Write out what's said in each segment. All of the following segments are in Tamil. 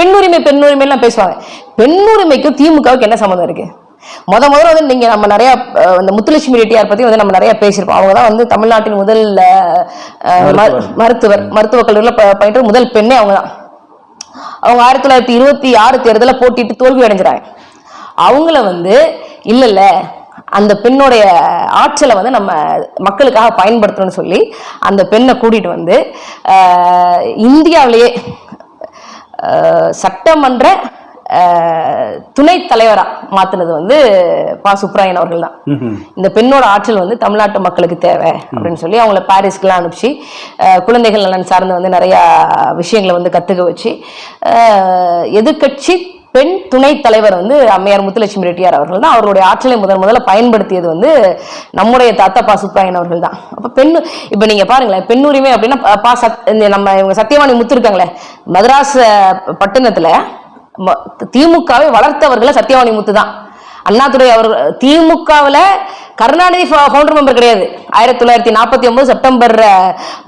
பெண்ணுரிமை எல்லாம் பேசுவாங்க. பெண்ணுரிமைக்கும் திமுகவுக்கு என்ன சம்மந்தம் இருக்கு? முதல்ல வந்து நீங்க நம்ம நிறைய இந்த முத்துலட்சுமி ரெட்டியார் பத்தி வந்து நம்ம நிறைய பேசியிருப்போம். அவங்க தான் வந்து தமிழ்நாட்டின் முதல் மருத்துவக் கல்லூரியில் பயின்ற முதல் பெண்ணே அவங்க தான். அவங்க 1926 தேர்தலில் போட்டிட்டு தோல்வி அடைஞ்சிறாங்க. அவங்கள வந்து இல்ல அந்த பெண்ணுடைய ஆற்றலை வந்து நம்ம மக்களுக்காக பயன்படுத்தணும்னு சொல்லி அந்த பெண்ணை கூட்டிட்டு வந்து இந்தியாவிலேயே சட்டமன்ற துணை தலைவரா மாத்தினது வந்து பா சுப்ராயன் அவர்கள் தான். இந்த பெண்ணோட ஆற்றல் வந்து தமிழ்நாட்டு மக்களுக்கு தேவை அப்படின்னு சொல்லி அவங்கள பாரிஸ்க்குலாம் அனுப்பிச்சு குழந்தைகள் நலன் சார்ந்து வந்து நிறைய விஷயங்களை வந்து கத்துக்க வச்சு எதிர்கட்சி பெண் துணை தலைவர் வந்து அம்மையார் முத்துலட்சுமி ரெட்டியார் அவர்கள் தான். அவருடைய ஆற்றலை முதல்ல பயன்படுத்தியது வந்து நம்முடைய தாத்தா பா சுப்ராயன் அவர்கள் தான். அப்ப இப்ப நீங்க பாருங்களேன், பெண்ணுரிமை அப்படின்னா நம்ம இவங்க சத்தியவாணி முத்து இருக்காங்களே, மதராஸ் பட்டணத்துல திமுகவை வளர்த்தவர்களை சத்தியவாணி முத்து தான். அண்ணாதுரை அவர்கள் திமுகவில் கருணாநிதி ஃபவுண்டர் மெம்பர் கிடையாது. 1949 செப்டம்பர்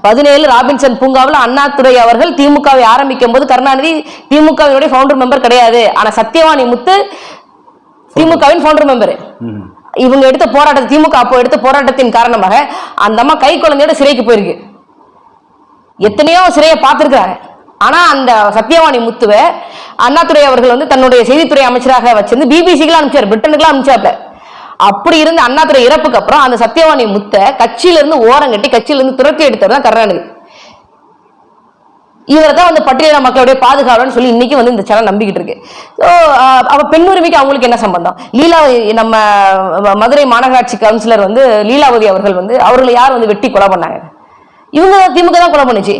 17 ராபின்சன் பூங்காவில் அண்ணாதுரை அவர்கள் திமுகவை ஆரம்பிக்கும் போது கருணாநிதி திமுகவினுடைய ஃபவுண்டர் மெம்பர் கிடையாது. ஆனா சத்தியவாணி முத்து திமுகவின் ஃபவுண்டர் மெம்பர். இவங்க எடுத்த போராட்டம், திமுக அப்போ எடுத்த போராட்டத்தின் காரணமாக அந்த அம்மா கை குழந்தையோட சிறைக்கு போயிருக்கு. எத்தனையோ சிறையை பார்த்திருக்கிறாங்க. ஆனா அந்த சத்தியவாணி முத்துவை அண்ணாதுரை அவர்கள் வந்து தன்னுடைய செய்தித்துறை அமைச்சராக வச்சிருந்து பிபிசிக்கு அனுப்பிச்சார், பிரிட்டனுக்குலாம் அனுப்பிச்சாப்ல. அப்படி இருந்து அண்ணாதுரை இறப்புக்கு அப்புறம் அந்த சத்தியவாணி முத்தை கட்சியில இருந்து ஓரங்கட்டி கட்சியில இருந்து துரத்தி எடுத்தவர் தான் கருணாநிதி. இவரை தான் வந்து பட்டியலின மக்களுடைய பாதுகாவலன்னு சொல்லி இன்னைக்கு வந்து இந்த சேனல் நம்பிக்கிட்டு இருக்கு. அவ பெண்ணுரிமைக்கு அவங்களுக்கு என்ன சம்பந்தம்? லீலாவதி, நம்ம மதுரை மாநகராட்சி கவுன்சிலர் வந்து லீலாவதி அவர்கள் வந்து அவர்களை யார் வந்து வெட்டி கொலை பண்ணாங்க? இவங்க திமுக தான் கொலை பண்ணுச்சு.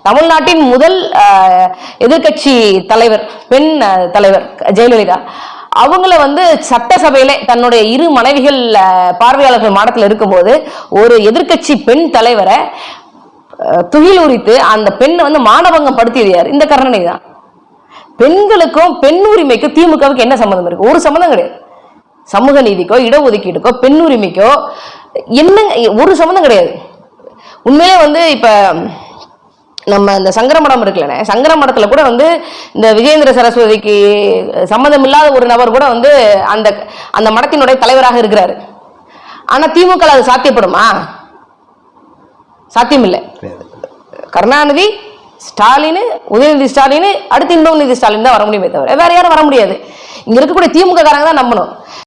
தமிழ்நாட்டின் முதல் எதிர்கட்சி தலைவர், பெண் தலைவர் ஜெயலலிதா, அவங்கள வந்து சட்டசபையில தன்னுடைய 2 மனைவிகள் பார்வையாளர்கள் மாடத்தில் இருக்கும்போது ஒரு எதிர்கட்சி பெண் தலைவரை துகில் உரித்து அந்த பெண்ணை வந்து மானபங்கம் படுத்தியது யார்? இந்த கருணாநிதி தான். பெண்களுக்கும் பெண் உரிமைக்கும் திமுகவுக்கு என்ன சம்பந்தம் இருக்கு? ஒரு சம்பந்தம் கிடையாது. சமூக நீதிக்கோ இடஒதுக்கீடுக்கோ பெண் உரிமைக்கோ என்ன ஒரு சம்பந்தம் கிடையாது. உண்மையிலே வந்து இப்ப நம்ம இந்த சங்கரமடம் இருக்குல்ல, சங்கரமடத்துல கூட வந்து இந்த விஜயேந்திர சரஸ்வதிக்கு சம்மந்தம் இல்லாத ஒரு நபர் கூட வந்து அந்த அந்த மடத்தினுடைய தலைவராக இருக்கிறாரு. ஆனா திமுக அது சாத்தியப்படுமா? சாத்தியம் இல்லை. கருணாநிதி, ஸ்டாலின், உதயநிதி ஸ்டாலின், அடுத்து இன்பநிதி ஸ்டாலின் தான் வர முடியுமே தவிர வேற யாரும் வர முடியாது. இங்க இருக்கக்கூடிய திமுக காரங்க தான் நம்பணும்.